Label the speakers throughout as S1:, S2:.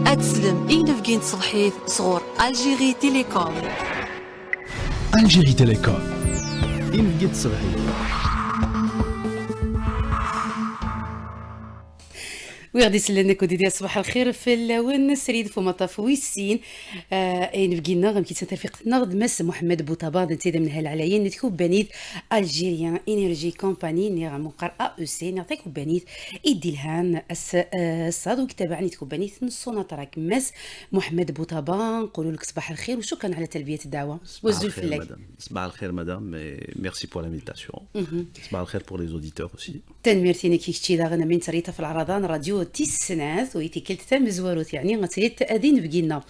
S1: أتسلم إين فقين تصلحيت صغور ألجيري تيليكوم.
S2: Algérie Télécom. إن جيت صبحي.
S3: وغادي سلنا كودي صباح الخير في اللون سريد في مطاف ويسين اين بقينا غنمكي ترفيقتنا غد مس محمد بوطابا نتيدا من هالعلايين نتكو بنيت الجيريان انرجي كومباني نيغا مقر او سي نعطيكو بنيت ايدي الهان الصاد وكتابعني تكو بنيت نصونا تراك مس محمد بوطابا نقولوا لك صباح الخير وشكرا على تلبيه الدعوه وزول في الليل.
S4: صباح الخير madame et merci pour l'invitation. صباح الخير pour les auditeurs aussi.
S3: تنميرتيني كيشتي دا غنا من تريتا في العرضان راديو تيسناث ويتي كلت تم زواروت يعني غتريت ادين بقينا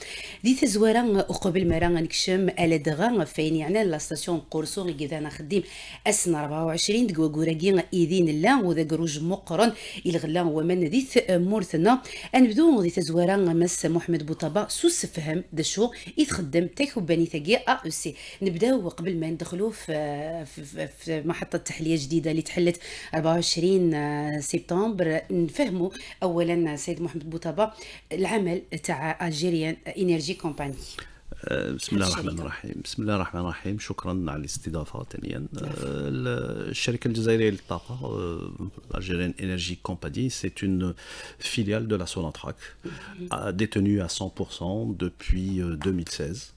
S3: دي تزوارا وقبل ما راه غنكشم على دغا فين يعني لا ستاسيون قرصو غيدا انا خديم اسنا 24 دقوا كوراكي ايدين لا وذا كروج مقرن الغلا هو من ديث مورثنا نبدو دي تزوارا مس محمد بوطابا سوس فهم دا شو يتخدم تاكو بني ثقي ا سي نبداو قبل ما ندخلوا في محطه تحليه جديده اللي تحلت 24 سبتمبر نفهموا اولا سيد محمد بوطابا العمل تاع الجيريان انرجي كومباني.
S4: بسم الله الرحمن الرحيم. بسم الله الرحمن الرحيم. شكرا على الاستضافه ثانيا. الشركه الجزائريه للطاقه Algerian Energy Company, c'est une filiale de la Sonatrach détenue à 100% depuis 2016.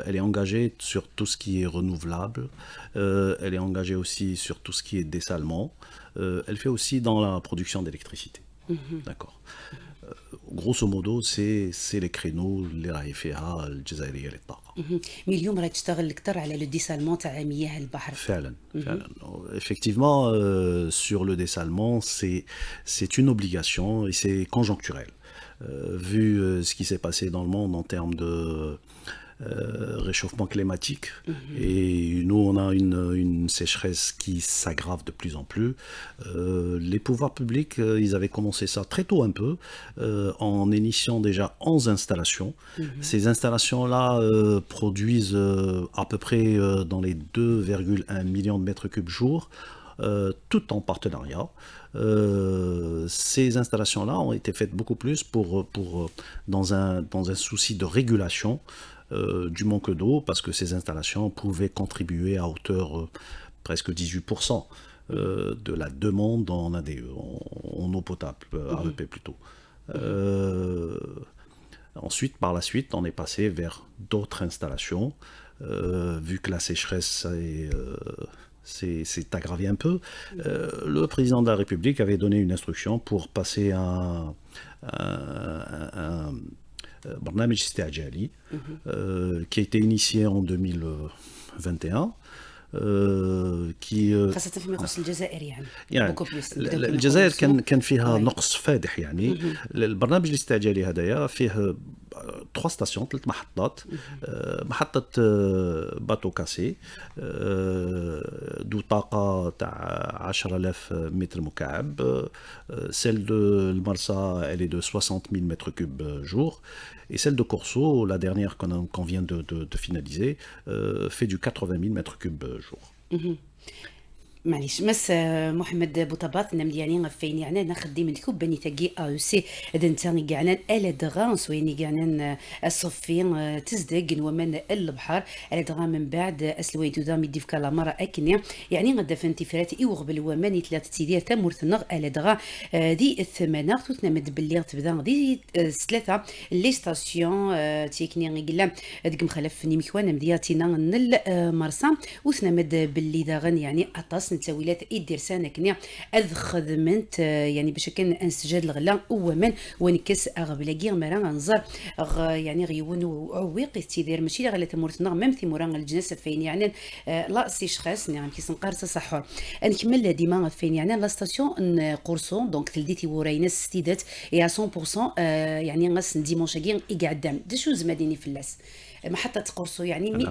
S4: Elle est engagée sur tout ce qui est renouvelable, elle est engagée aussi sur tout ce qui est dessalement, elle fait aussi dans la production d'électricité. D'accord. Grosso modo c'est les créneaux اللي راهي فيها الجزائريه للطاقه.
S3: من اليوم راهي تشتغل اكثر على لو ديسالمون تاع مياه البحر.
S4: فعلا. Effectivement sur le dessalement c'est une obligation et c'est conjoncturel. Vu ce qui s'est passé dans le monde en termes de réchauffement climatique et nous on a une sécheresse qui s'aggrave de plus en plus. Les pouvoirs publics ils avaient commencé ça très tôt un peu en initiant déjà 11 installations. Ces installations là produisent à peu près dans les 2,1 millions de mètres cubes jour, tout en partenariat. Ces installations-là ont été faites beaucoup plus dans un souci de régulation du manque d'eau, parce que ces installations pouvaient contribuer à hauteur presque 18% de la demande en ADE, en eau potable, AEP plutôt. Ensuite, par la suite, on est passé vers d'autres installations, vu que la sécheresse s'est aggravé un peu. Le président de la République avait donné une instruction pour passer un برنامج استعجالي qui a été initié en 2021 qui
S3: خاصة فيما يخص الجزائر يعني
S4: الجزائر كان فيها نقص فادح يعني. البرنامج الاستعجالي هذايا فيه 3 ستاسيون 3 محطات. محطة باتو كاسي ذو طاقة تاع 10,000 متر مكعب. celle de المرسى elle est de 60 000 mètres cubes jour, et celle de Corso, la dernière qu'on vient de finaliser, fait du 80 000 mètres cubes jour.
S3: معليش مس محمد بوطابات نم يعني فين يعني نخدم لكم بني تاقي او سي دنتاني قاعنا الا دغان سويني قاعنا الصفين تزدق ومن البحر على دغان من بعد اسلويدو دامي ديف كلامارا اكني يعني غدا فنتي فراتي وغبل وماني 3 تيدير تمرثنغ على دغا دي الثمانه تنمد باللي تبدا دي 3 لي ستاسيون تيكني قلا ديك مخلف نيمكوانا مدياتينا المرسى وتنمد باللي دغن يعني اطاس نتاويلات يدير سنه كنيا اذ خدمت يعني باش كان انسجاد الغلا ومن ونكس اغبلاكي مرا نزر يعني غيون وعويق تيدير ماشي غلا تمورتنا ميم ثمورا الجنس فين يعني لا سيش خاص يعني كيس نقار تصحر نكمل ديما فين يعني لا ستاسيون قرصون دونك تلديتي ورينا ستيدات يا 100% يعني غاس ديمونشاكي يقعدام دشو زماديني فلاس محطة قرصو يعني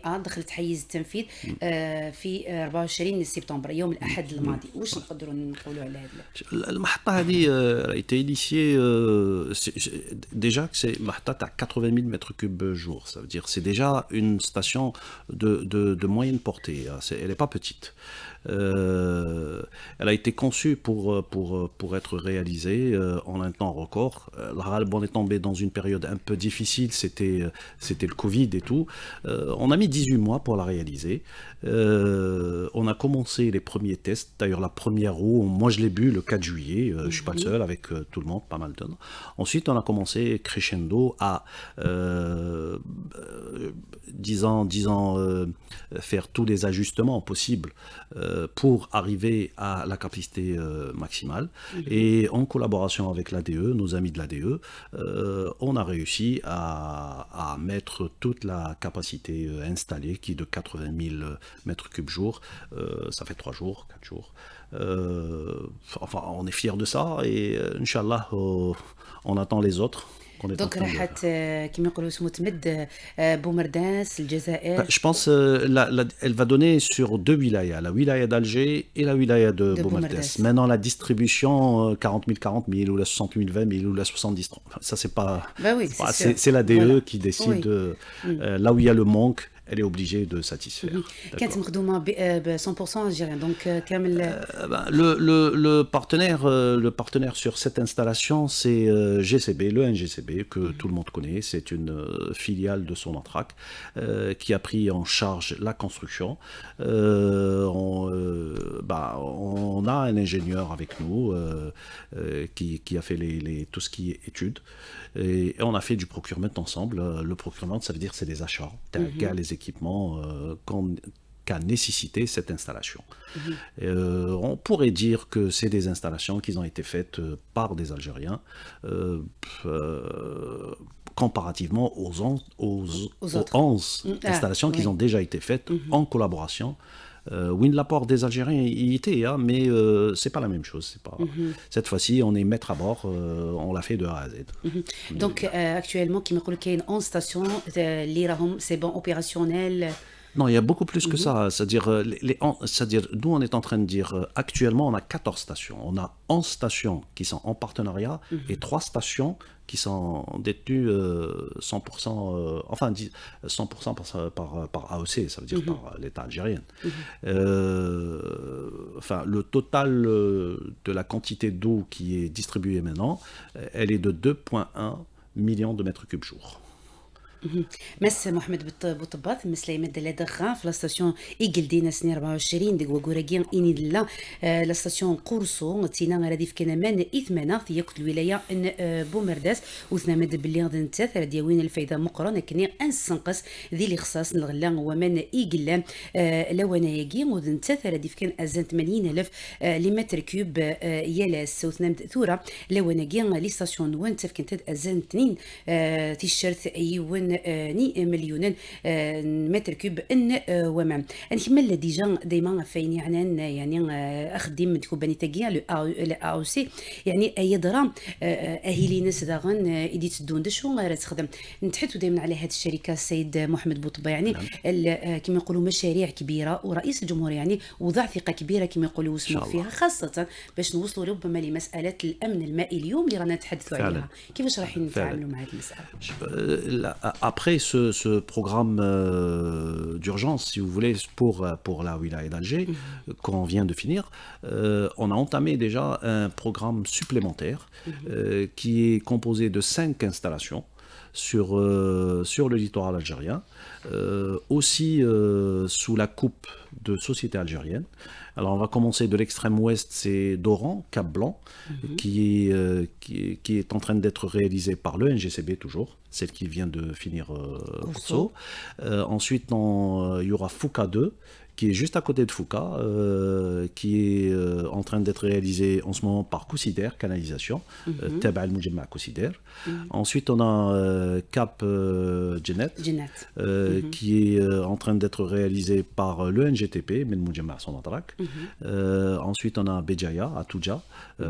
S3: 100% دخلت حيز التنفيذ في 24 سبتمبر يوم الأحد الماضي. واش نقدروا نقولوا على هذا؟
S4: المحطة هذه a été initiée déjà que c'est محطة à 80 000 mètres cubes jour. Ça veut dire c'est déjà une station de moyenne portée. Elle n'est pas petite. Elle a été conçue pour être réalisée en un temps record. L'Aralb, on est tombé dans une période un peu difficile, c'était le Covid et tout. On a mis 18 mois pour la réaliser. On a commencé les premiers tests. D'ailleurs, la première roue, moi je l'ai bu le 4 juillet. Je ne suis pas le seul, avec tout le monde, pas mal de gens. Ensuite, on a commencé crescendo à disons faire tous les ajustements possibles pour arriver à la capacité maximale. Et en collaboration avec l'ADE, nos amis de l'ADE, on a réussi à mettre toute la capacité installée qui est de 80 000 mètres cubes jour. Ça fait 3 jours, 4 jours. Enfin, on est fiers de ça et Inch'Allah, on attend les autres.
S3: دونك راحت كما يقولوا اسمه تمد بومرداس الجزائر.
S4: Je pense elle va donner sur 2 wilayas, la wilaya d'Alger et la wilaya de Boumerdès. Maintenant la distribution 40 000, 40 000 ou la 60 000, 20 000 ou la 70 000, ça c'est pas,
S3: bah oui,
S4: c'est la DE voilà. Qui décide là où il y a le manque. Elle est obligée de satisfaire.
S3: كانت مخدومه ب 100% algérien donc كامل.
S4: Le partenaire sur cette installation c'est GCB, le NGCB que tout le monde connaît, c'est une filiale de Sonatrach qui a pris en charge la construction. On a un ingénieur avec nous qui a fait tout ce qui est études et on a fait du procurement ensemble. Le procurement, ça veut dire c'est les achats, les équipements qu'a nécessité cette installation. On pourrait dire que c'est des installations qui ont été faites par des Algériens comparativement aux 11 installations qui ont déjà été faites en collaboration. Oui, l'apport des Algériens y était, hein, mais c'est pas la même chose. C'est pas... Cette fois-ci, on est maître à bord, on l'a fait de A à Z.
S3: Donc, actuellement, qui me dit qu'il y a 11 stations, c'est bon, opérationnel.
S4: Non, il y a beaucoup plus que ça. C'est-à-dire, nous, on est en train de dire, actuellement, on a 14 stations. On a 11 stations qui sont en partenariat et 3 stations qui sont détenues 100%, enfin 100% par AOC, ça veut dire par l'État algérien. Enfin, le total de la quantité d'eau qui est distribuée maintenant, elle est de 2,1 millions de mètres cubes jour.
S3: مس محمد بوطباط مثل يمد لدغا في لاستاسيون إيجلدينا سنة 24 ديك وغوراكين إني دلا لاستاسيون قرصو تينا غادي في كنمان إثمانا في يكت الولاية إن بومرداس وثنا مد باللي غادي نتاثر دياوين الفايدة مقرن كني أنسنقص ذي الإخصاص نغلا ومن إيجلا لوانا يجي وذن نتاثر دي في كان أزان 80,000 لمتر كوب يالاس وثنا ثورة لوانا جي لاستاسيون وان تفكنت أزان 2 تيشرت أيوان ني مليون متر كوب ان ومام نكمل ديجا ديما فين يعني اخدم تكوباني تاكيا لو او سي يعني اي درام اهلي ناس داغن ايدي تدون شو غير تخدم نتحدثوا دائما على هذه الشركه السيد محمد بوطبا يعني كما يقولوا مشاريع كبيره ورئيس الجمهوريه يعني وضع ثقه كبيره كما يقولوا اسمه فيها خاصه باش نوصلوا ربما لمساله الامن المائي اليوم اللي رانا نتحدثوا عليها كيفاش راح نتعاملوا مع هذه المساله.
S4: Après ce programme d'urgence, si vous voulez, pour la wilaya d'Alger, qu'on vient de finir, on a entamé déjà un programme supplémentaire qui est composé de 5 installations sur le littoral algérien, aussi sous la coupe de sociétés algériennes. Alors on va commencer de l'extrême ouest, c'est Doran, Cap Blanc, qui est en train d'être réalisé par le NGCB toujours, celle qui vient de finir Corso. Ensuite il y aura Fouca 2, qui est juste à côté de Fouca, qui est en train d'être réalisé en ce moment par Coussider, canalisation, Taba al-Mujamma Coussider. Ensuite, on a Cap Djenet, qui est en train d'être réalisé par le NGTP, Men Mujamma Sonatrach. Ensuite, on a Béjaïa, à Touja,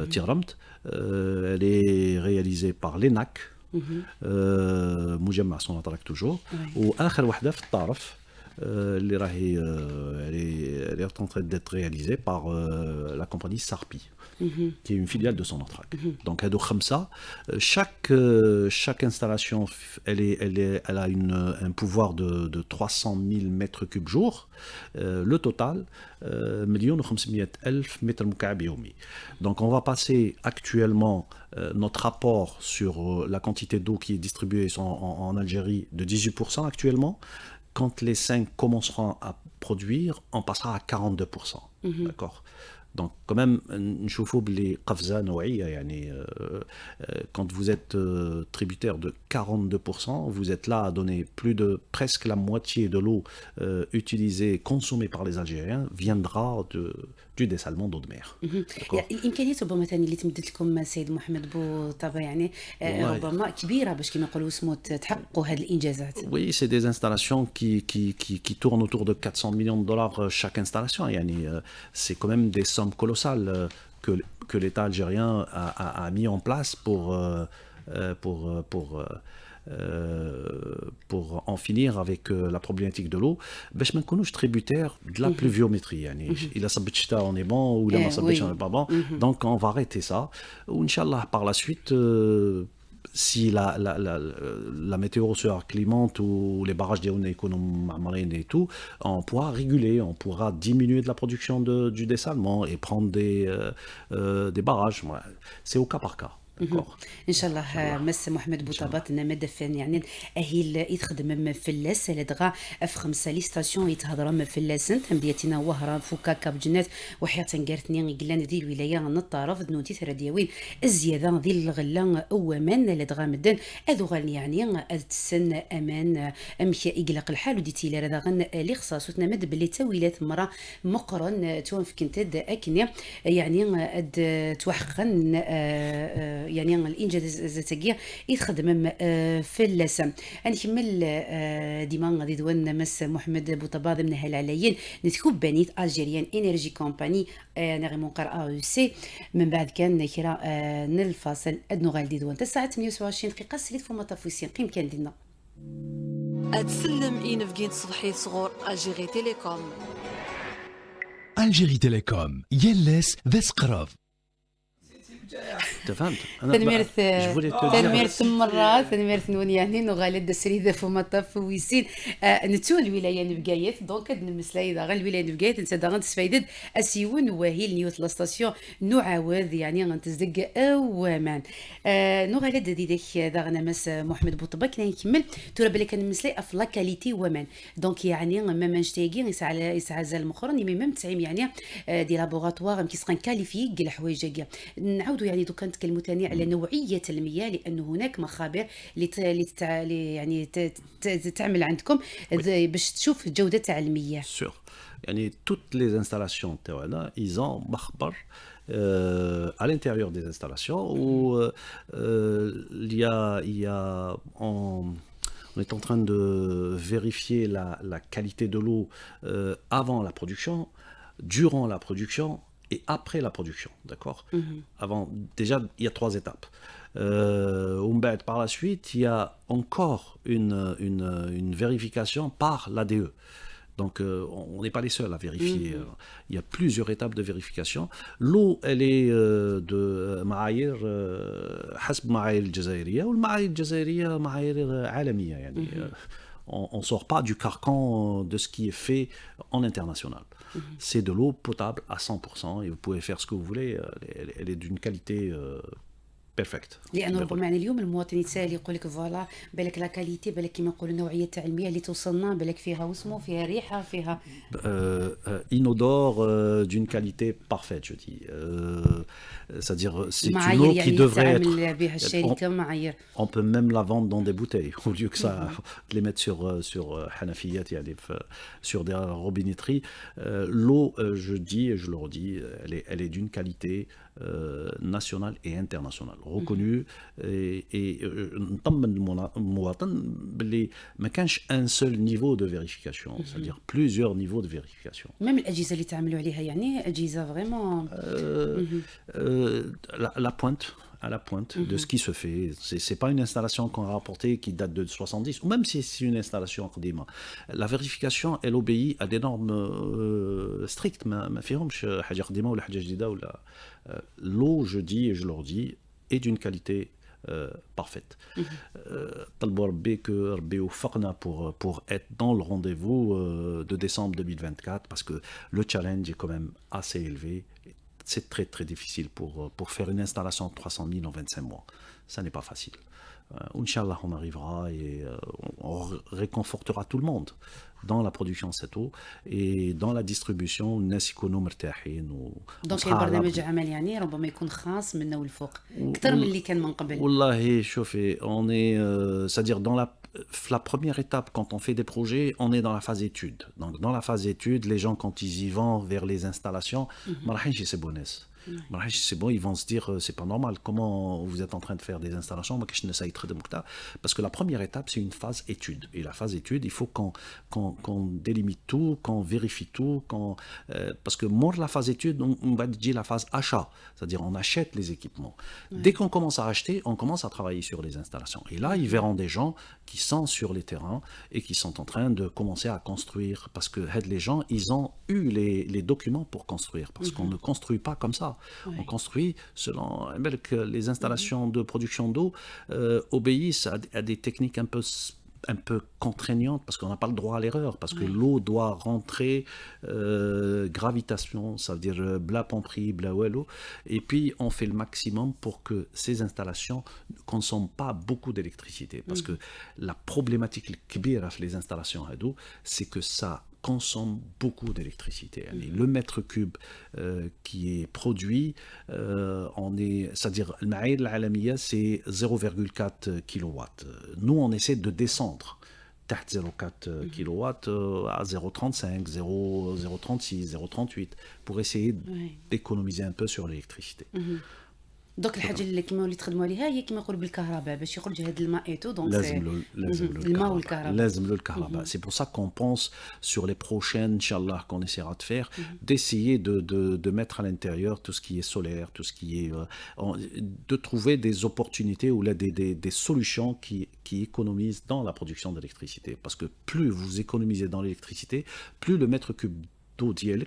S4: Tiramt. Elle est réalisée par l'ENAC, مجمع سوناتراك توجور. واخر وحده في الطرف اللي راهي elle est en train d'être réalisée par la compagnie Sarpi, qui est une filiale de Sonatrach. Donc هادو خمسة. Chaque installation elle a un pouvoir de 300 000 mètres cubes jour. Le total 1,5 mètres مكعب يومي. Donc on va passer actuellement notre rapport sur la quantité d'eau qui est distribuée en Algérie de 18% actuellement. Quand les 5 commenceront à produire, on passera à 42%. D'accord. Donc quand même نشوفوا بلي قفزه نوعيه يعني quand vous êtes tributaire de 42%, vous êtes là à donner plus de presque la moitié de l'eau utilisée, consommée par les Algériens viendra du dessalement d'eau de mer.
S3: الامكانيات ربما ثاني اللي تمدت لكم سيد محمد بوطبا يعني ربما كبيره باش كما نقولوا سموت تحققوا هذه الانجازات.
S4: Oui, c'est des installations qui tournent autour de 400 millions de dollars chaque installation. يعني c'est quand même des sommes colossales que l'État algérien a mis en place pour en finir avec la problématique de l'eau. باش ما نكونوش tributaires de la pluviométrie. يعني إلا صبت الشتاء on est bon ou إلا ما صبتش on est pas bon. Donc on va arrêter ça. Ou Inch'Allah par la suite si la météo se acclimate ou les barrages marines et tout, on pourra réguler, on pourra diminuer de la production du dessalement et prendre des barrages. C'est au cas par cas.
S3: ان شاء الله مس محمد بوطبات ان مدفن يعني اهيل يتخدم في اللاس لدغا في 5 لي ستاسيون يتهضر في اللاسن تمديتنا وهران فكاكا بجنات وحياه تنقرتني قلان دي الولايه نطرف دنوتي ثرديوين الزياده ذي الغلا اومان لدغا مدن اذو غالي يعني السن امان امشي يقلق الحال وديتي لا غن لي خصاصتنا مد بلي تاويلات مره مقرن توان في كنت اكني يعني توحقن يعني الانجاز الذاتيه يتخدم في اللسم. نكمل ديما غادي دوان مس محمد بوطباض من هالعلايين نتكوب بنيت الجيريان انرجي كومباني نغمون قرا او سي من بعد كان كرا نلفاصل ادنو غالدي دوان الساعه 28 دقيقه سليت فما طفوسين قيم كان دينا
S1: أتسلم إين فقين صبحي صغور ألجيري تيليكوم.
S2: Algérie Télécom, يلس ذس قراب.
S4: فهمت
S3: تنميرث مرة تنميرث نون يعني نغالد سريدة فما طف ويسين نتو الولاية نبقايت دونك نمسلاي داغا الولاية نبقايت انت داغا تسفايدد اسيون واهيل نيوت لاستاسيون نعاود يعني غنتزدق اومان نغالد ديدك داغا مس محمد بوطبا كنا نكمل تورا بالي كنمسلاي اف لا كاليتي ومان دونك يعني ما منشتايكي يسعى زال مخرن ميم تسعيم يعني دي لابوغاتوار كيسقان كاليفي كاع الحوايج نعاودوا يعني دوكا نتكلموا ثاني على نوعيه المياه لان هناك مخابر يعني تعمل عندكم باش تشوف الجوده تاع المياه.
S4: Sûr. يعني toutes les installations تاعنا ils ont مخبر à l'intérieur des installations où on est en train de vérifier la qualité de l'eau avant la production, durant la production et après la production, d'accord. Avant, déjà, il y a 3 étapes. Par la suite, il y a encore une vérification par l'ADE. Donc, on n'est pas les seuls à vérifier. Il y a plusieurs étapes de vérification. L'eau, elle est de معايير حسب معايير الجزائرية والمعايير الجزائرية معايير عالمية يعني. On ne sort pas du carcan de ce qui est fait en international. C'est de l'eau potable à 100% et vous pouvez faire ce que vous voulez. Elle est d'une qualité بيرفكت.
S3: لانه ربما يعني اليوم المواطن يتسائل يقول لك فوالا بالك لا كاليتي بالك كيما نقولوا نوعيه تاع المياه اللي توصلنا بالك فيها وسمو فيها ريحه فيها
S4: inodore d'une qualité parfaite je dis. C'est-à-dire c'est une eau qui devrait être on peut même la vendre dans des bouteilles au lieu que ça de les mettre sur hanafiyat يعني sur des robinetteries. L'eau je dis et je le redis elle est d'une qualité nationale et internationale reconnue et نطمن المواطن باللي ما كانش un seul niveau de vérification c'est-à-dire plusieurs niveaux de vérification.
S3: même الاجهزه اللي تعملوا عليها يعني اجهزه فريمون
S4: la pointe à la pointe de ce qui se fait. C'est pas une installation qu'on a rapportée qui date de 70, ou même si c'est une installation قديمة. La vérification, elle obéit à des normes strictes. ما فيهمش حاجة قديمة ولا حاجة جديدة ولا l'eau, je dis et je leur dis, est d'une qualité parfaite. طلبوا ربي que ربي يوفقنا pour être dans le rendez-vous de décembre 2024 parce que le challenge est quand même assez élevé. C'est très très difficile pour faire une installation de 300 000 en 25 mois. Ça n'est pas facile. Inch'Allah, on arrivera et on réconfortera tout le monde dans la production de cette eau et dans la distribution. الناس يكونوا مرتاحين
S3: دونك برنامج عمل يعني ربما يكون خاص منا والفوق اكثر من اللي كان من قبل.
S4: والله شوفي, on est c'est-à-dire dans la première étape quand on fait des projets, on est dans la phase étude. Donc dans la phase étude, les gens quand ils y vont vers les installations, ما راح يحسبوا ناس. C'est bon, ils vont se dire c'est pas normal, comment vous êtes en train de faire des installations, parce que la première étape c'est une phase étude, et la phase étude il faut qu'on délimite tout, qu'on vérifie tout, parce que moi la phase étude on va dire la phase achat, c'est-à-dire on achète les équipements. Dès qu'on commence à acheter, on commence à travailler sur les installations, et là ils verront des gens qui sont sur les terrains et qui sont en train de commencer à construire, parce que les gens ils ont eu les documents pour construire, parce qu'on ne construit pas comme ça. On construit selon les installations de production d'eau obéissent à des techniques un peu contraignantes, parce qu'on n'a pas le droit à l'erreur, parce que l'eau doit rentrer gravitation, ça veut dire bla pompri, bla wello, et puis on fait le maximum pour que ces installations ne consomment pas beaucoup d'électricité, parce que la problématique les installations à eau, c'est que ça consomme beaucoup d'électricité. Le mètre cube qui est produit, c'est-à-dire le معايير العالمية c'est 0,4 kW. Nous on essaie de descendre تحت 0,4 kW à 0,35, 0,36, 0,38 pour essayer d'économiser un peu sur l'électricité.
S3: دوك الحاجه اللي كيما وليت تخدموا عليها هي كيما يقولوا بالكهرباء باش يخرج هذا الماء ايتو دونك الماء والكهرباء.
S4: لازم له الكهرباء. C'est pour ça qu'on pense sur les prochaines, Inch'Allah, qu'on essaiera de faire, d'essayer de mettre à l'intérieur tout ce qui est solaire, tout ce qui est de trouver des opportunités ou là des solutions qui économisent dans la production d'électricité, parce que plus vous économisez dans l'électricité, plus le mètre cube d'eau qui est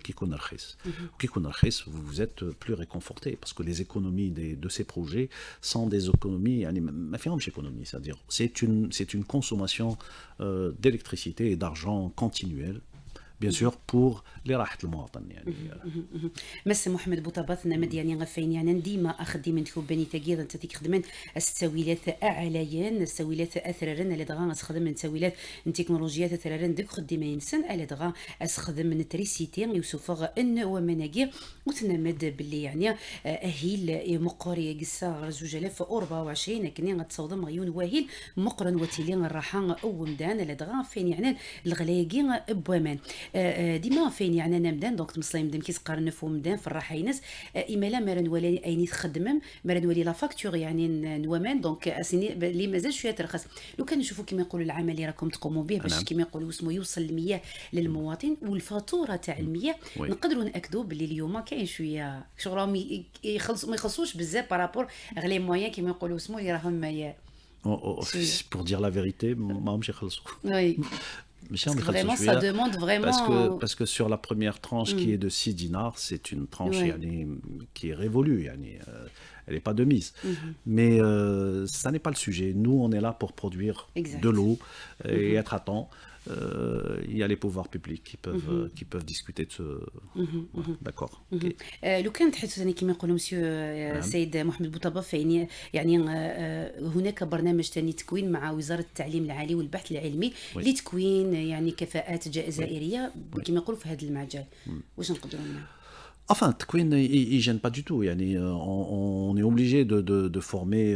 S4: vous êtes plus réconforté, parce que les économies de ces projets sont des économies, c'est-à-dire c'est une consommation d'électricité et d'argent continuelle, bien sûr pour les راحة المواطن يعني.
S3: مس محمد بوطباط نمد يعني غفين يعني ديما اخدي من تكون بني تاكيد انت تخدمن السويلات اعليان السويلات اثررن اللي دغا تخدم من سويلات التكنولوجيات اثررن دك خدي ما ينسن اللي دغا استخدم من التريسيتي يوسف ان ومناجي وتنمد باللي يعني اهيل مقوري قصه 2024 كني غتصوضم غيون واهيل مقرن وتيلين الراحه او مدان اللي دغا فين يعني الغلايقي بوامان ديما فين يعني انا مدان دونك تمصلي مدان كيتقارن في مدان في الراحه ينس ايمالا مرن ولا ايني تخدمم مرن ولي لا فاكتور يعني نوامان دونك اسيني اللي مازال شويه ترخص لو كان نشوفوا كما يقولوا العمل اللي راكم تقوموا به باش كما يقولوا اسمه يوصل المياه للمواطن والفاتوره تاع المياه نقدروا ناكدوا باللي اليوم كاين شويه شغلهم يخلصوا ما يخلصوش بزاف بارابور غلي مويان كما يقولوا اسمه اللي راهم
S4: pour dire la vérité ما همش يخلصوا.
S3: Oui. Vraiment, ça demande vraiment...
S4: Parce que sur la première tranche qui est de 6 dinars, c'est une tranche qui est révolue. Elle n'est pas de mise. Mais ça n'est pas le sujet. Nous, on est là pour produire de l'eau et être à temps. Il y a les pouvoirs publics qui peuvent discuter de ce... D'accord.
S3: لو كان تحسوا ثاني كما يقولوا مسيو سيد محمد بوطباط يعني هناك برنامج ثاني تكوين مع وزارة التعليم العالي والبحث العلمي لتكوين يعني كفاءات جزائرية كما يقولوا في هذا المجال. واش نقدروا نعملوا؟
S4: Enfin, Tkwin, il gêne pas du tout. On est obligé de former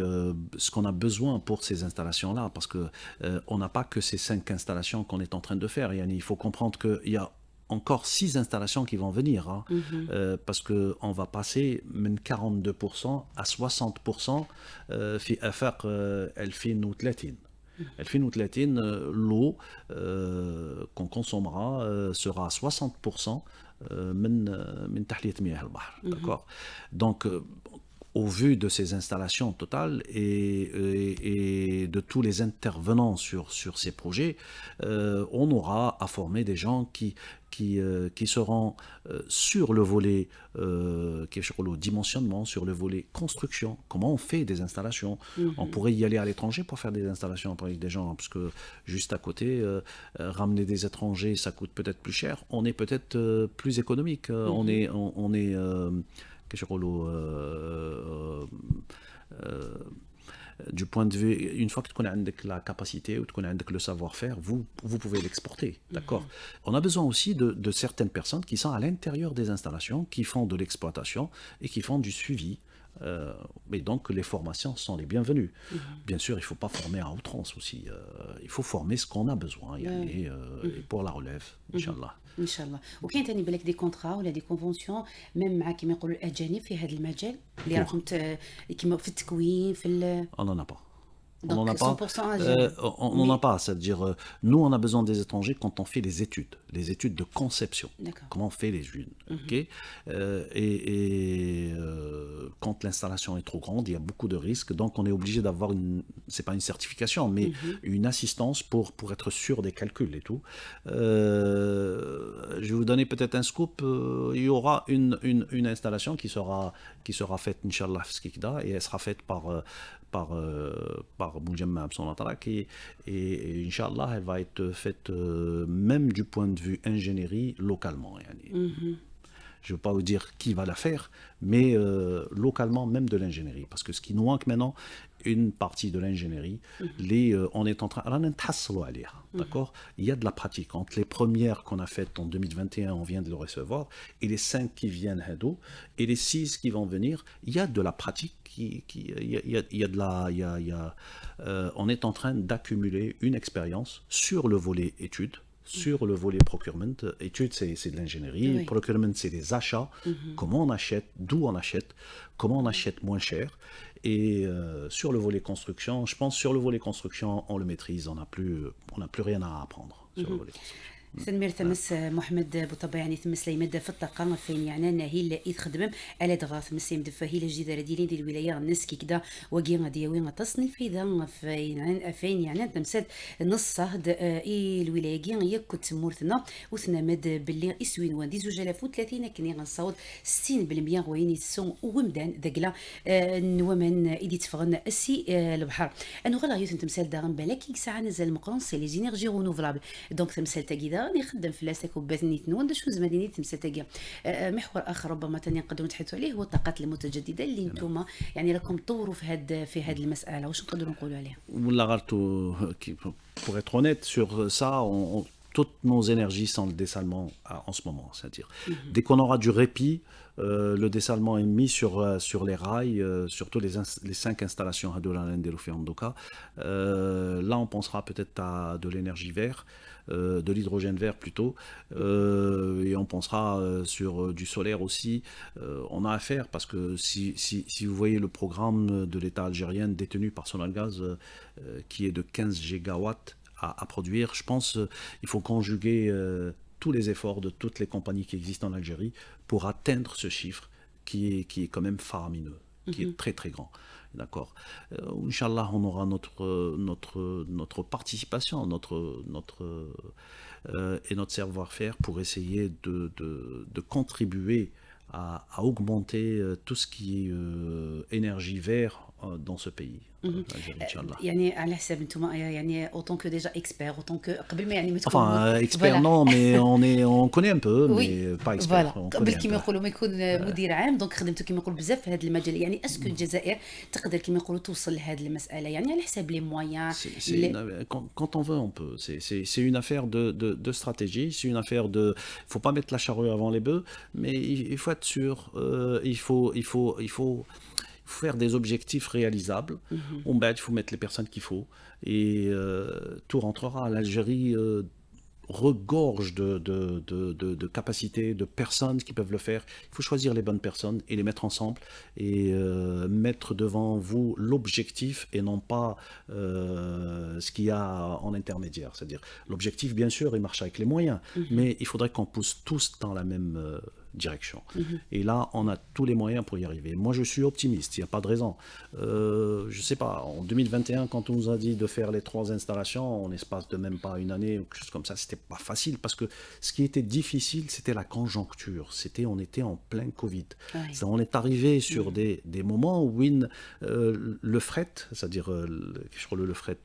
S4: ce qu'on a besoin pour ces installations-là, parce que on n'a pas que ces 5 installations qu'on est en train de faire. Il faut comprendre qu'il y a encore 6 installations qui vont venir, parce qu'on va passer من 42% à 60% في آفاق 2030. 2030, l'eau qu'on consommera sera à 60% من تحلية مياه البحر. D'accord. Donc au vu de ces installations totales et de tous les intervenants sur ces projets, on aura à former des gens qui seront sur le volet sur le dimensionnement, sur le volet construction, comment on fait des installations. On pourrait y aller à l'étranger pour faire des installations avec des gens, parce que juste à côté, ramener des étrangers, ça coûte peut-être plus cher, on est peut-être plus économique, on est du point de vue, une fois que tu connais la capacité ou tu connais le savoir-faire, vous pouvez l'exporter, d'accord. On a besoin aussi de certaines personnes qui sont à l'intérieur des installations, qui font de l'exploitation et qui font du suivi. Et donc les formations sont les bienvenues. Bien sûr, il ne faut pas former à outrance aussi. Il faut former ce qu'on a besoin et pour la relève, Inch'Allah.
S3: ان شاء الله. وكاين تاني بالك دي كونترا ولا دي كونفونسيون ميم مع كيما يقولوا الاجانب في هذا المجال اللي راهم كيما في التكوين في
S4: On n'en a pas. On n'en
S3: دونك
S4: a pas.
S3: 100% اجانب.
S4: On n'en a pas. C'est-à-dire, nous, on a besoin des étrangers quand on fait les études de conception.
S3: D'accord.
S4: Comment on fait les unes. Ok. Quand l'installation est trop grande, il y a beaucoup de risques. Donc, on est obligé d'avoir c'est pas une certification, mais une assistance pour être sûr des calculs et tout. Je vais vous donner peut-être un scoop. Il y aura une installation qui sera faite, Inch'Allah, et elle sera faite par Moujamma Absonatrak et Inch'Allah elle va être faite même du point de vue ingénierie localement. Je ne veux pas vous dire qui va la faire, mais localement même de l'ingénierie. Parce que ce qui nous manque maintenant, une partie de l'ingénierie, on est en train... D'accord. Il y a de la pratique. Entre les premières qu'on a faites en 2021, on vient de le recevoir, et les 5 qui viennent, et les 6 qui vont venir, il y a de la pratique. On est en train d'accumuler une expérience sur le volet études, sur le volet procurement. Études, c'est de l'ingénierie.
S3: Oui.
S4: Procurement, c'est des achats. Comment on achète, d'où on achète, comment on achète moins cher. Et sur le volet construction, je pense sur le volet construction, on le maîtrise. On n'a plus rien à apprendre sur le volet construction.
S3: سنمير تمس محمد بوطبع يعني تمس لي مدة في الطاقة فين يعني أنه هي اللي يخدم على دغاث مس يمد فهي الجدار ديالي ديال الولاية الناس كي كدا وقينا دياوين تصني في ذا فين يعني تمسد نص صهد إي الولاية كي يكت تمورتنا وثنا مد باللي إسوين وان دي 2030 كني غنصاوب 60% غوين يسون ومدان ذاكلا نومن إيدي تفغن السي البحر أنو غلا يوثن تمثال داغن بلاكي ساعة نزل المقرون سي لي زينيرجي رونوفلابل دونك تمثال تاكيدا يخدم في لاسك وباثني تنون دا شوز مدينه تمساتاكيا. محور اخر ربما ثاني نقدروا نتحدثوا عليه هو الطاقات المتجدده اللي انتم يعني راكم تطوروا في هذه المساله، واش نقدروا نقولوا عليها؟
S4: Pour être honnête sur ça, toutes nos énergies sont le dessalement en ce moment. C'est-à-dire, dès qu'on aura du répit, le dessalement est mis sur les rails, surtout les 5 installations à là, on pensera peut-être à de l'énergie verte, de l'hydrogène vert plutôt, et on pensera sur du solaire aussi. On a à faire parce que si vous voyez le programme de l'État algérien détenu par Sonalgaz, qui est de 15 gigawatts à produire, je pense il faut conjuguer tous les efforts de toutes les compagnies qui existent en Algérie pour atteindre ce chiffre qui est quand même faramineux, qui est très très grand. D'accord. Inch'Allah, on aura notre participation, et notre savoir-faire pour essayer de contribuer à augmenter tout ce qui est énergie verte dans ce pays.
S3: يعني على حساب انتم يعني اوتون كو ديجا اكسبير اوتون كو قبل ما يعني ما
S4: تكون اكسبير نو مي on connaît un peu mais pas expert.
S3: قبل كيما يقولوا ما يكون مدير عام دونك خدمتوا كيما يقولوا بزاف في هذا المجال. يعني اسكو الجزائر تقدر كيما يقولوا توصل لهذه المساله يعني على حساب لي مويان؟
S4: Quand on veut on peut. C'est une affaire de stratégie, c'est une affaire de faut pas mettre la charrue avant les bœufs, mais il faut être sûr, il faut faire des objectifs réalisables. Il faut mettre les personnes qu'il faut et tout rentrera. L'Algérie regorge de capacités, de personnes qui peuvent le faire. Il faut choisir les bonnes personnes et les mettre ensemble et mettre devant vous l'objectif et non pas ce qu'il y a en intermédiaire. C'est-à-dire l'objectif, bien sûr, il marche avec les moyens, mais il faudrait qu'on pousse tous dans la même direction. Et là, on a tous les moyens pour y arriver. Moi, je suis optimiste, il n'y a pas de raison. Je ne sais pas, en 2021, quand on nous a dit de faire les 3 installations en espace de même pas une année ou quelque chose comme ça, c'était pas facile parce que ce qui était difficile, c'était la conjoncture. On était en plein Covid.
S3: Ouais.
S4: On est arrivé sur des moments où le fret, c'est-à-dire le fret,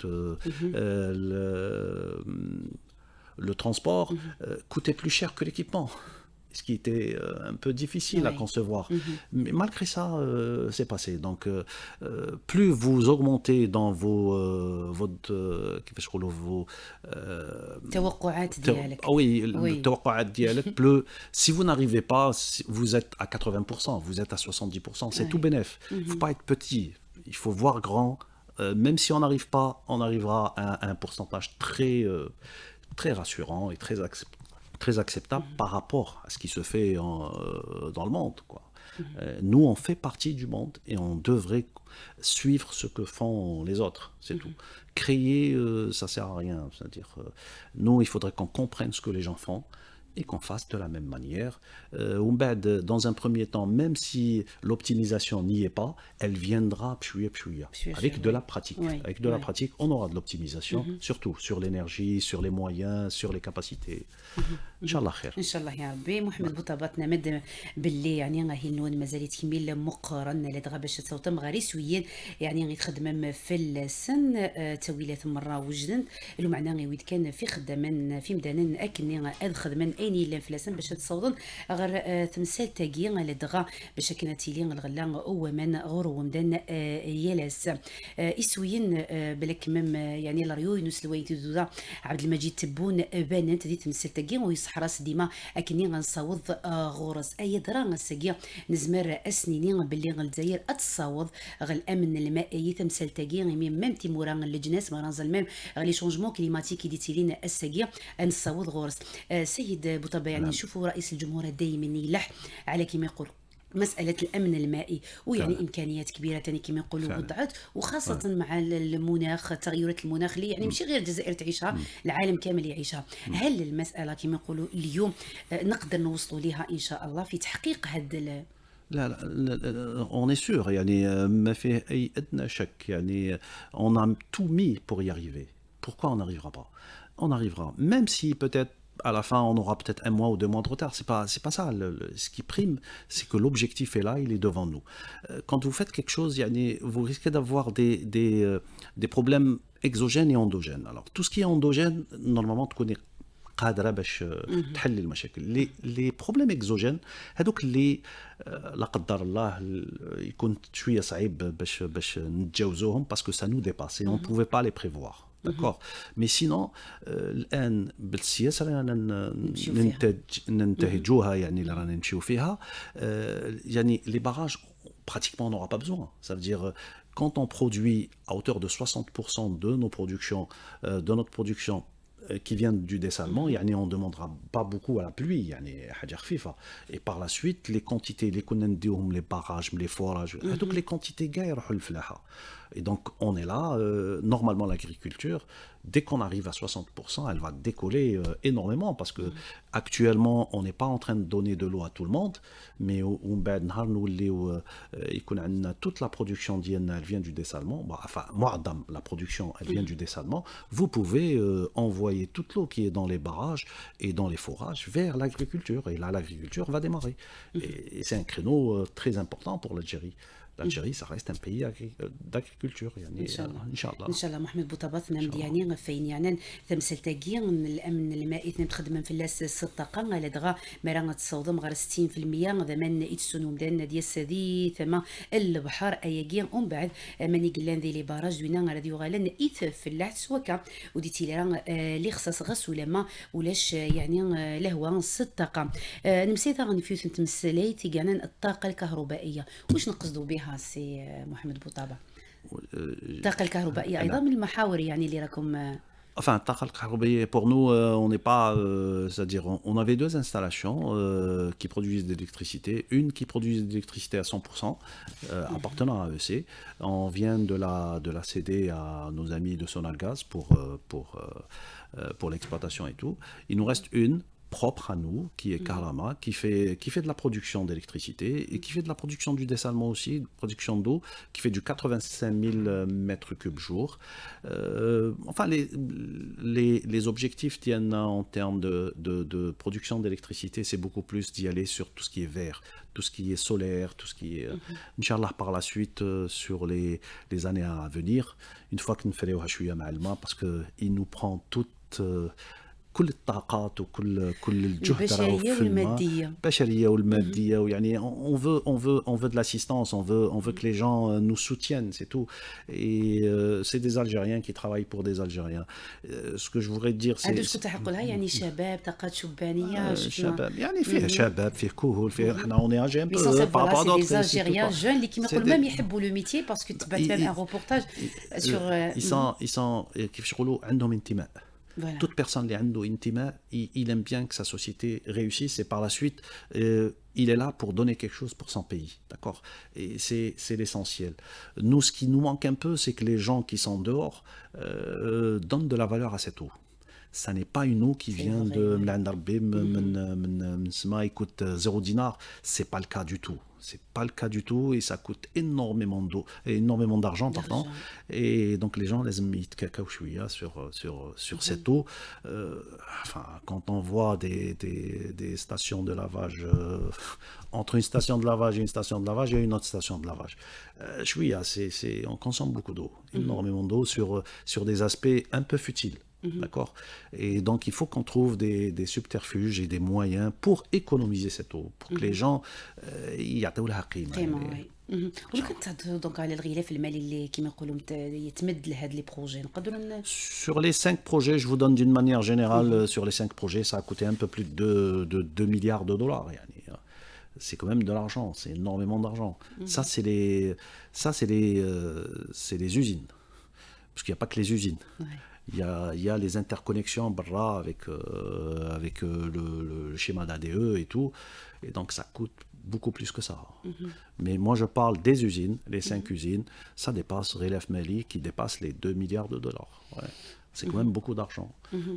S4: le transport coûtait plus cher que l'équipement. Ce qui était un peu difficile à concevoir. Mais malgré ça, c'est passé. Donc, plus vous augmentez dans votre كيفاش نقولوا vos
S3: التوقعات ديالك.
S4: le توقعات ديالك, plus si vous n'arrivez pas, vous êtes à 80%, vous êtes à 70%, c'est tout bénef. Il ne faut pas être petit, il faut voir grand. Même si on n'arrive pas, on arrivera à un pourcentage très rassurant et très acceptable par rapport à ce qui se fait dans le monde, quoi. Nous, on fait partie du monde et on devrait suivre ce que font les autres, c'est tout. Créer, ça sert à rien. C'est-à-dire, nous, il faudrait qu'on comprenne ce que les gens font et qu'on fasse de la même manière. Dans un premier temps, même si l'optimisation n'y est pas, elle viendra avec de la pratique. Avec de la pratique, on aura de l'optimisation, surtout sur l'énergie, sur les moyens, sur les capacités. Inch'Allah khair.
S3: ان شاء الله يا ربي. محمد بوطبات نمد باللي يعني غاهي النون مازال تكمل مقارن لدغا باش تصوتم غاري سويين يعني غيتخدم في السن تويلات مره وجدن لو معنى غيويد كان في خدمان في مدان اكني اد خدمان ايني لا فلاسن باش تصوتن غير تمثال تاكي لدغا باش كانت لي الغلا هو من غور ومدان يالاس اسويين بلك مم يعني الريو ينس الويت دودا عبد المجيد تبون بانت دي تمثال تاكي ويصح راس ديما اكني غنصاوض غورس اي درا غسكي نزمر اسنيني باللي غالجزائر اتصاوض غالامن المائي تمثال تاكي ميم تيمورا الجناس مرانزل ميم غالي شونجمون كليماتيكي ديتيلين الساكي نصاوض غورس سيد بوطبع يعني نشوفوا رئيس الجمهوريه دائما يلح على كيما يقول مسألة الأمن المائي ويعني إمكانيات كبيرة تاني كما يقولوا وضعت وخاصة مع المناخ تغيرات المناخ اللي يعني ماشي غير الجزائر تعيشها العالم كامل يعيشها. هل المسألة كما يقولوا اليوم نقدر نوصلوا لها إن شاء الله في تحقيق هذا
S4: لا, on est sûr, يعني ما فيه أي أدنى شك, يعني on a tout mis pour y arriver. Pourquoi on n'arrivera pas? On arrivera, même si peut-être à la fin, on aura peut-être 1 mois ou 2 mois de retard. C'est pas ça. Ce qui prime, c'est que l'objectif est là, il est devant nous. Quand vous faites quelque chose, vous risquez d'avoir des problèmes exogènes et endogènes. Alors, tout ce qui est endogène, normalement, tu connais قادرة باش تحل المشاكل. لي بروبليم اكزوجين هذوك اللي لا قدر الله يكون شويه صعيب باش نتجاوزوهم باسكو سا نو ديباسي اون بوفي با لي بريفوار. داكور مي سينون الان بالسياسه رانا ننتهجوها, يعني اللي رانا نمشيو فيها, يعني لي باراج pratiquement on n'aura pas besoin. Ça veut dire quand on produit à hauteur de 60% de nos productions de notre production qui viennent du dessalement, يعني on ne demandera pas beaucoup à la pluie, يعني حاجة خفيفة. Et par la suite, les quantités, les كنا نديوهم les barrages, les forages, donc les quantités كاع يروحوا للفلاحة. Et donc on est là, normalement l'agriculture, dès qu'on arrive à 60%, elle va décoller énormément parce que actuellement on n'est pas en train de donner de l'eau à tout le monde, mais ومن بعد نهار نوليو يكون عندنا toute la production ديالنا elle vient du dessalement, enfin معظم la production elle vient du dessalement, vous pouvez envoyer toute l'eau qui est dans les barrages et dans les forages vers l'agriculture, et là l'agriculture va démarrer. Et c'est un créneau très important pour l'Algérie. L'Algérie, ça reste un pays d'agriculture. يعني إن شاء الله.
S3: إن شاء الله. محمد بوطبات نمد يعني فين يعني تمثل تاقي الأمن المائي تخدم في اللاس 6 قا لدغا مرانة تصوضم غير 60% ضمان يتسونو مدان ديال السدي ثم البحر أياقي ومن بعد ماني قلان ذي لي باراج دوينا غادي يغالن إيث في اللحت سواكا وديتي لي لي خصاص غاس ولا ما ولاش يعني لهوا 6 قا نمسيتها غنفيوث نتمثليت كاع الطاقة الكهربائية. واش نقصدوا بها سي محمد بوطابة؟ الطاقة الكهربائية أيضا من المحاور يعني اللي راكم.
S4: Enfin, الطاقة الكهربائية, pour nous, on n'est pas, c'est-à-dire, on avait 2 installations qui produisent de l'électricité, une qui produit de l'électricité à 100%, appartenant à AEC. On vient de la céder à nos amis de Sonalgaz pour l'exploitation et tout. Il nous reste une propre à nous, qui est Karama, qui fait de la production d'électricité et qui fait de la production du dessalement aussi, production d'eau, qui fait du 85 000 mètres cubes jour. Enfin, les objectifs tiennent en termes de production d'électricité, c'est beaucoup plus d'y aller sur tout ce qui est vert, tout ce qui est solaire, tout ce qui est, Inch'Allah, par la suite, sur les années à venir, une fois que nous faisons un parce qu'il nous prend toute كل الطاقات وكل الجهد راهو
S3: البشريه
S4: في الماء
S3: والماديه.
S4: البشريه والماديه ويعني on veut de l'assistance, on veut que les gens nous soutiennent, c'est tout. Et c'est des Algériens qui travaillent pour des Algériens. Ce que je voudrais dire c'est
S3: عندك كنت حقولها يعني شباب طاقات شبانيه شفنا
S4: شباب يعني فيه شباب فيه كهول فيه احنا on est âgés un
S3: مي
S4: peu
S3: سون
S4: par rapport à
S3: فوالا سي
S4: d'autres
S3: دي
S4: c'est tout
S3: الجيريان
S4: pas.
S3: جون اللي كيما
S4: C'est
S3: يقول
S4: des-
S3: مام يحبوا لو ميتي باسكو تبعت
S4: ils-
S3: فيها ان روبورتاج سور
S4: ils sont كيفاش يقولوا عندهم انتماء.
S3: فوالا
S4: Toute personne qui a un intima, il aime bien que sa société réussisse et par la suite, il est là pour donner quelque chose pour son pays. D'accord? Et c'est l'essentiel. Nous, ce qui nous manque un peu, c'est que les gens qui sont dehors donnent de la valeur à cette eau. Ça n'est pas une eau qui vient
S3: vrai,
S4: de
S3: ouais.
S4: من عند ربي من سما, il coûte 0 dinar. C'est pas le cas du tout. C'est pas le cas du tout et ça coûte énormément d'eau, énormément d'argent, pardon. Et donc les gens les mettent cacao chouïa sur cette eau. Enfin, quand on voit des stations de lavage, entre une station de lavage et une station de lavage, il y a une autre station de lavage. Chouïa, on consomme beaucoup d'eau, énormément d'eau sur des aspects un peu futiles. D'accord? Et donc, il faut qu'on trouve des subterfuges et des moyens pour économiser cette eau, pour que les gens يعطيو لها قيمة.
S3: قيمه وي ولو كنت تهضروا دونك على الغلاف المالي اللي كيما يقولوا يتمد لهاد لي بروجي نقدروا
S4: Sur les 5 projets, je vous donne d'une manière générale, sur les 5 projets, ça a coûté un peu plus de 2 milliards de dollars. Yani. C'est quand même de l'argent, c'est énormément d'argent. Ça, c'est les usines. Parce qu'il n'y a pas que les usines.
S3: Ouais.
S4: Il y a les interconnexions Barra avec le schéma d'ADE et tout. Et donc ça coûte beaucoup plus que ça. Mais moi je parle des usines, les 5 usines, ça dépasse Relef Mali qui dépasse les 2 milliards de dollars. Ouais. C'est quand même beaucoup d'argent.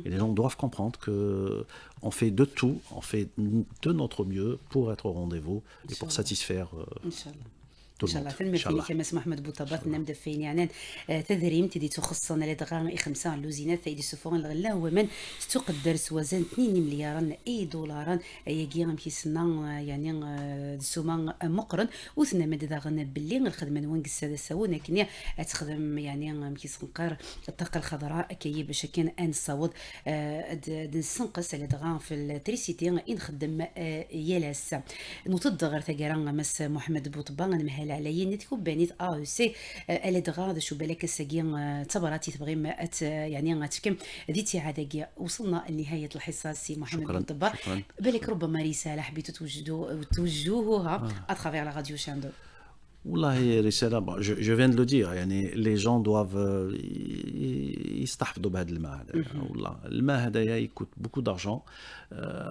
S4: Et les gens doivent comprendre qu'on fait de tout, on fait de notre mieux pour être au rendez-vous et pour satisfaire
S3: ان شاء الله
S4: tout
S3: ان
S4: le
S3: شاء الله
S4: monde.
S3: فيلم فيني كما محمد بوطبات نمد فين يعني تذريم تدي تخصنا لدغان خمسة اللوزينات ثيدي سفون الغلا هو من تقدر سوازن 2 مليار اي دولار يجي كيسنا يعني سوما مقرن وثنا مد داغن باللي الخدمه نوان الساده سوون لكن تخدم يعني كيسنقر الطاقه الخضراء كي باش كان ان صوت نسنقص على دغان في التريسيتي نخدم يالاس نوتد غير تقرا مس محمد بوطبان مهل عليا نتكو بانيت سي الا دغا شو بالك الساقي تبراتي تبغي ما يعني غتكم ذي تعادة وصلنا لنهايه الحصه سي محمد
S4: شكراً،
S3: بوطبا
S4: شكراً.
S3: بالك ربما رساله حبيتوا توجهوها اترافيغ لا راديو شاندو
S4: والله رسالة je viens de le dire يعني les gens doivent يستحفظوا بهذا الماء هذا والله الماء هذايا يكوت beaucoup d'argent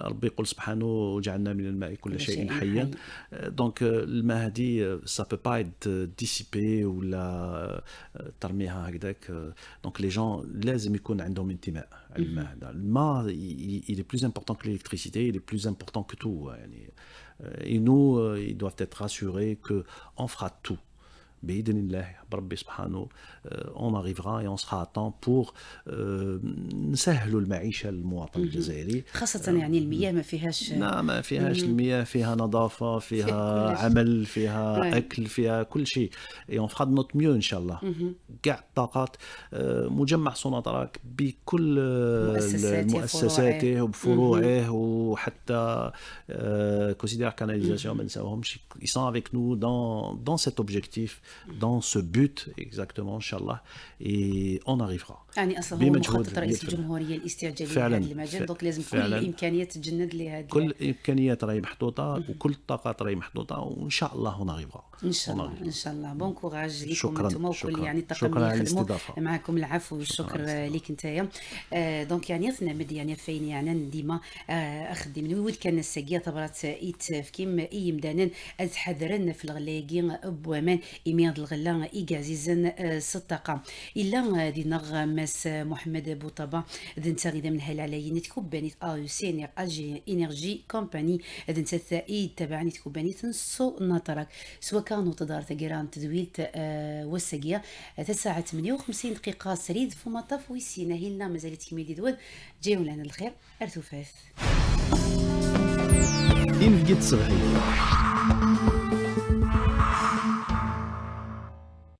S4: ربي يقول سبحانه وجعلنا من الماء كل شيء حيا دونك الماء هذه ça peut pas être dissipé ولا ترميها هكذاك دونك les gens لازم يكون عندهم انتماء على الماء هذا الماء il est plus important que l'électricité il est plus important que tout يعني et nous ils doivent être rassurés qu'on fera tout. بإذن الله بربي سبحانه on arrivera et on sera à temps pour نسهلوا المعيشة للمواطن الجزائري.
S3: خاصه يعني المياه ما فيهاش
S4: لا ما فيهاش المياه فيها نظافة فيها
S3: كل شيء.
S4: عمل فيها
S3: Ouais.
S4: أكل فيها كل شيء et on fera de notre mieux إن شاء الله. كاع الطاقات مجمع صناطراك بكل المؤسساته وبفروعه وحتى كونسيدير كاناليزاسيون ما نساوهمش ils sont avec nous dans cet objectif dans ce but exactement Inch'Allah et on arrivera.
S3: يعني اصلا هو
S4: بمجهود
S3: مخطط رئيس
S4: يدفع.
S3: الجمهوريه الاستعجالي
S4: فعلاً.
S3: لهذا المجال دونك لازم كل
S4: فعلاً.
S3: الامكانيات تتجند لهذا
S4: كل الامكانيات راهي محطوطه وكل الطاقات راهي محطوطه وان شاء الله on arrivera.
S3: ان شاء
S4: On
S3: الله
S4: arrivera.
S3: ان شاء الله بون كوراج لكم
S4: شكراً،
S3: انتم وكل
S4: شكراً.
S3: يعني الطاقم
S4: شكراً على
S3: اللي يخدموا
S4: الاستضافة.
S3: معكم العفو والشكر
S4: على
S3: ليك نتايا دونك يعني ثنامد يعني فين يعني ديما اخدم من ود كان الساقيه طبرات ايت في كيم اي مدانن اتحذرن في الغلاقي ابوامان ايمياد الغلا اي عزيزا صدقة إلا دينا ماس محمد بوطبا دنتا غيدا من هلا على تكوباني أو سي إنرجي كومباني دنتا ثائي تبعني تكوباني تنصو نطرك سواء كانوا تدار تقران تدويلت وسقيا تساعة 58 دقيقة سريد فمطاف ويسينا هلنا مازالت كيميدي دول جايو لنا الخير ارتفاف
S2: إن فقد صبحي